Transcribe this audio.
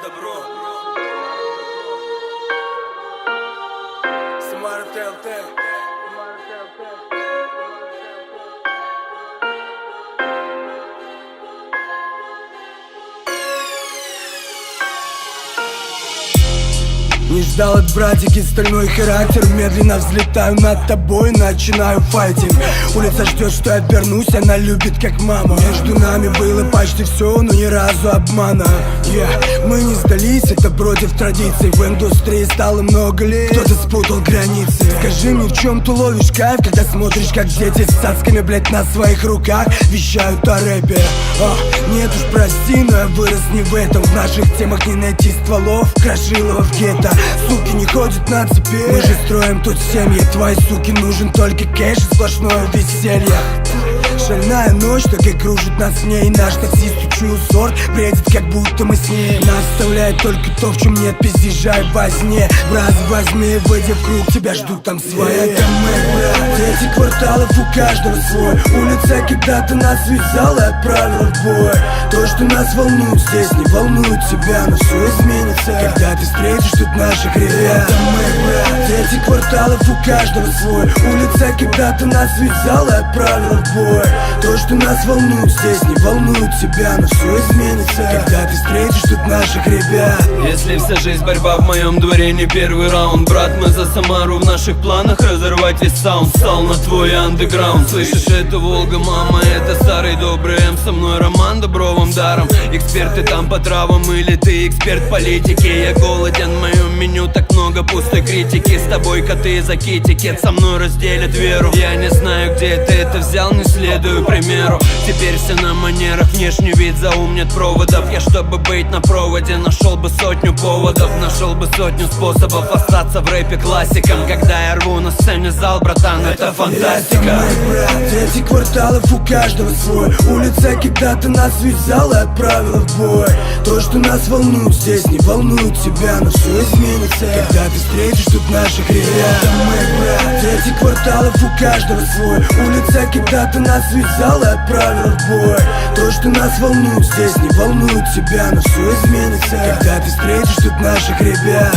добро. Smart LT. Не ждал от братики стальной характер. Медленно взлетаю над тобой, начинаю файтинг. Улица ждет, что я вернусь, она любит как мама. Между нами было почти все, но ни разу обмана. Мы не сдались, это против традиций. В индустрии стало много лет, кто-то спутал границы. Скажи мне, в чем ты ловишь кайф, когда смотришь, как дети с цацками, блять, на своих руках вещают о рэпе. Нет уж, прости, но я вырос не в этом. В наших темах не найти стволов, Крошилова в гетто. Суки не ходят на цепи, мы же строим тут семьи. Твоей суке нужен только кэш и сплошное веселье. Шальная ночь, так и кружит нас в ней. Наш таксист, чую сорт, бредит, как будто мы с ней. Нас оставляет только то, в чем нет пиздежа и возне. Брат, возьми, выйди в круг, тебя ждут там свои. Это мы, брат, 10 кварталов, у каждого свой. Улица когда-то нас связала и отправила в бой. То, что нас волнует здесь, не волнует тебя, но все изменится, когда ты встретишь тут наших ребят. Это мы, брат, 10 кварталов, у каждого свой. Улица когда-то нас связала и отправила в бой. То, что нас волнует здесь, не волнует тебя, но все изменится, когда ты встретишь тут наших ребят. Если вся жизнь борьба в моем дворе, не первый раунд. Брат, мы за Самару, в наших планах разорвать весь саунд. Стал на твой андеграунд. Слышишь, это Волга, мама, это старый добрый М. Со мной роман добровым даром. Эксперты там по травам, или ты эксперт политики? Я голоден, в моем меню так много пустой критики. С тобой коты за китикет, со мной разделят веру. Я не знаю, где ты это взял, не следую примеру. Теперь все на манерах, внешний вид заумнет проводов. Я, чтобы быть на проводе, нашел бы сотню поводов. Нашел бы сотню способов остаться в рэпе классиком. Когда я рву на сцене зал, братан, это фантастика. Это мой брат, 10 кварталов, у каждого свой. Улица когда-то нас связала и отправила в бой. То, что нас волнует здесь, не волнует тебя, но все изменится, когда ты встретишь тут наших ребят. Это мой брат, 10 кварталов, у каждого свой. Улица когда-то нас связала и отправила в бой. То, что нас волнует здесь, не волнует тебя, но все изменится, когда ты встретишь тут наших ребят.